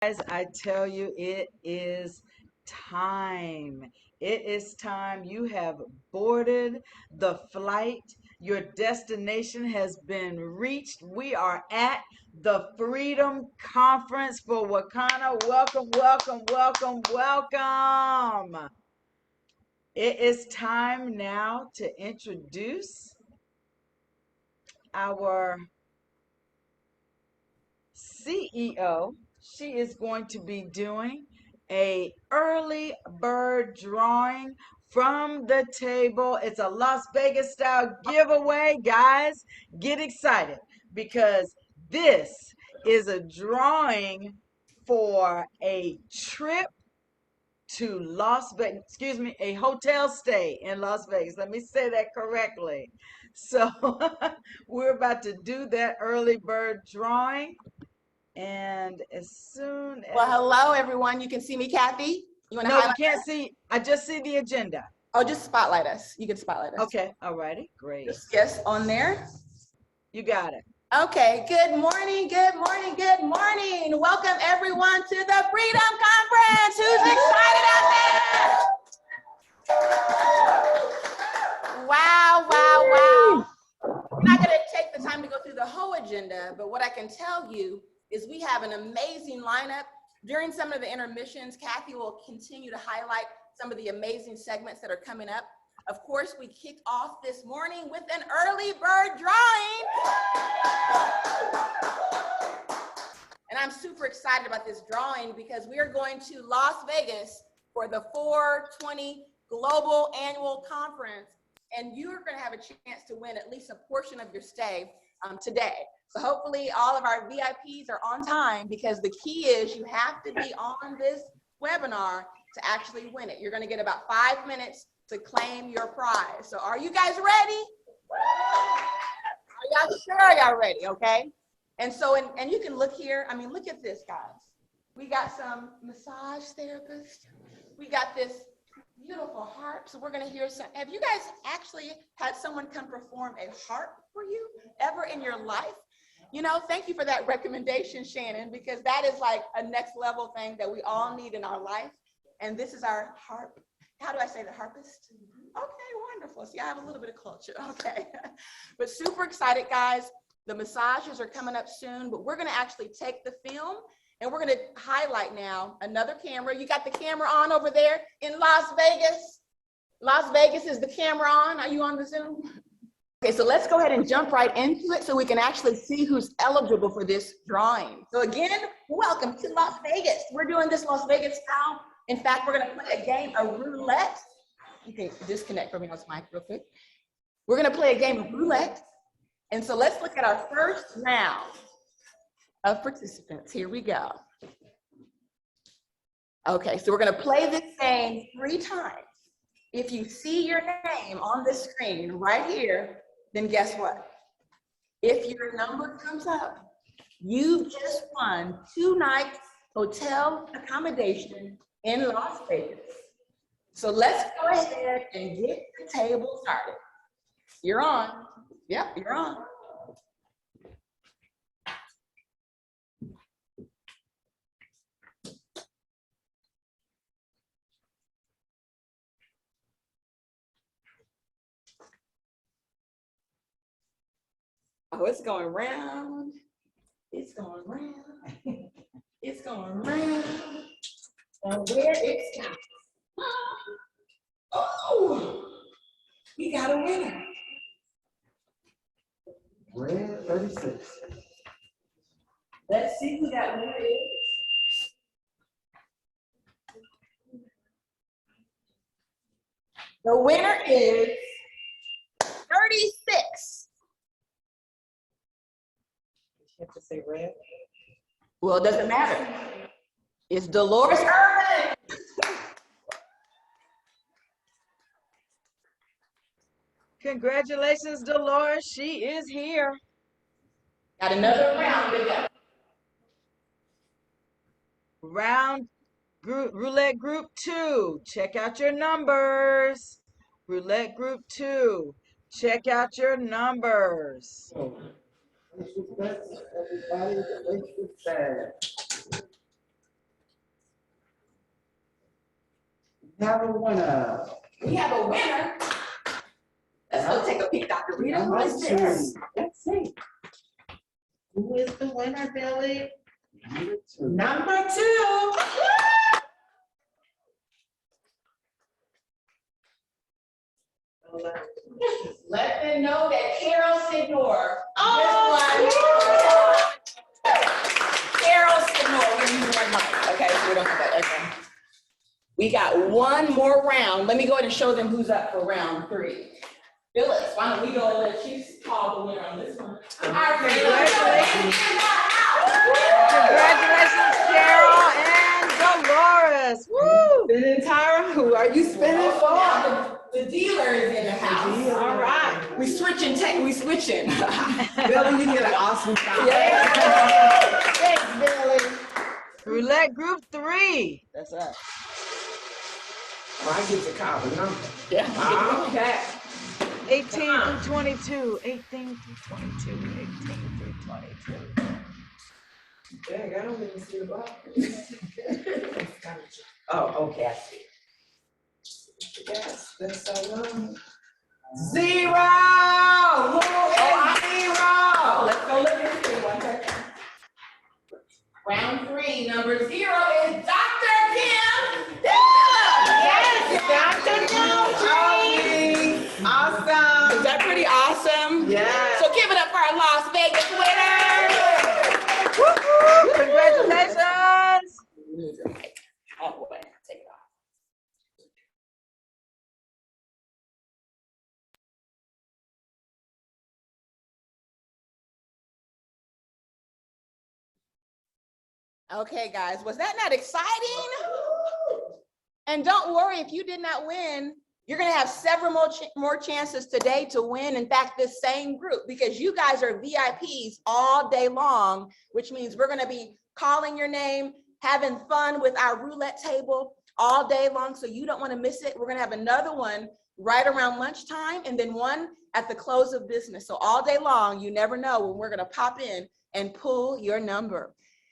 Guys, I tell you, it is time. It is time. You have boarded the flight. Your destination has been reached. We are at the Freedom Conference for Wakanda. Welcome, welcome, welcome, welcome. It is time now to introduce our CEO. She is going to be doing a early bird drawing from the table. It's a Las Vegas style giveaway, guys. Get excited because this is a drawing for a trip to Las Vegas, excuse me, a hotel stay in Las Vegas. Let me say that correctly. So we're about to do that early bird drawing. And as soon as... Well, hello, everyone. You can see me, Kathy. You want to No, you highlight? can't see. I just see the agenda. Oh, just spotlight us. You can spotlight us. Okay. All righty. Great. Yes, on there. You got it. Okay. Good morning. Good morning. Good morning. Welcome, everyone, to the Freedom Conference. Who's excited out there? Wow, wow, wow. I'm not going to take the time to go through the whole agenda, but what I can tell you is we have an amazing lineup. During some of the intermissions, Kathy will continue to highlight some of the amazing segments that are coming up. Of course, we kicked off this morning with an early bird drawing. And I'm super excited about this drawing because we are going to Las Vegas for the 420 Global Annual Conference. And you're going to have a chance to win at least a portion of your stay today. So hopefully all of our VIPs are on time because the key is you have to be on this webinar to actually win it. You're going to get about 5 minutes to claim your prize. So are you guys ready? Are y'all sure y'all ready? Okay. And so, and you can look here. I mean, look at this, guys. We got some massage therapists. We got this beautiful harp. So we're going to hear some. Have you guys actually had someone come perform a harp for you ever in your life? You know, thank you for that recommendation, Shannon, because that is like a next level thing that we all need in our life. And this is our harp. How do I say the harpist? Okay, wonderful. See, I have a little bit of culture. Okay. But super excited, guys. The massages are coming up soon, but we're going to actually take the film and we're going to highlight now another camera. You got the camera on over there in Las Vegas. Las Vegas, is the camera on? Are you on the Zoom? Okay, so let's go ahead and jump right into it so we can actually see who's eligible for this drawing. So again, welcome to Las Vegas. We're doing this Las Vegas style. In fact, we're going to play a game of roulette. Okay, disconnect from me on this mic real quick. We're going to play a game of roulette. And so let's look at our first round of participants. Here we go. Okay, so we're going to play this game 3 times. If you see your name on the screen right here, then guess what? If your number comes up, you've just won 2 nights hotel accommodation in Las Vegas. So let's go ahead and get the table started. You're on. Yep, you're on. Oh, it's going round. It's going round. It's going round. And where it's got. Oh, we got a winner. Red 36. Let's see who that winner is. The winner is 36. You have to say red. Well, it doesn't matter. It's Dolores Irvin. Congratulations, Dolores. She is here. Got another round to go. Round group, roulette group 2. Check out your numbers. Roulette group 2. Check out your numbers. Everybody, the have a winner. We have a winner. Let's go take a peek, Dr. Rita. Who is this? Let's see. Who is the winner, Billy? Number 2. Number 2. Let them know that Carol Sidnor. Oh, Carol Sidnor. We're using one mic. Okay, so we don't have that. Okay. We got one more round. Let me go ahead and show them who's up for round 3. Phyllis, why don't we go and let you call the winner on this one? Our Congratulations. Congratulations, Carol and Dolores. Woo! spinning, Tyra? Who are you spinning for? Now, the dealer is in the house. All right. We switching. Billy, you did an awesome job. Yeah. Thanks, Billy. Roulette group 3. That's us. Oh, I get to call the number. Yeah. Okay. 18 through 22. 18 through 22. 18 through 22. Dang, I don't even see the ball. Oh, okay, I see. Yes, that's so long. 0! Who is 0? Let's go look at this one second. Round 3, number 0 is Dr. Kim. Yes, Dr. Kim. Awesome. Is that pretty awesome? Yeah. So give it up for our Las Vegas winner. Woo-hoo! Congratulations. Move your mic out of the way. Take it off. Okay, guys, was that not exciting? And don't worry, if you did not win, you're gonna have several more chances today to win. In fact, this same group, because you guys are VIPs all day long, which means we're gonna be calling your name, having fun with our roulette table all day long, so you don't wanna miss it. We're gonna have another one right around lunchtime and then one at the close of business. So all day long, you never know when we're gonna pop in and pull your number.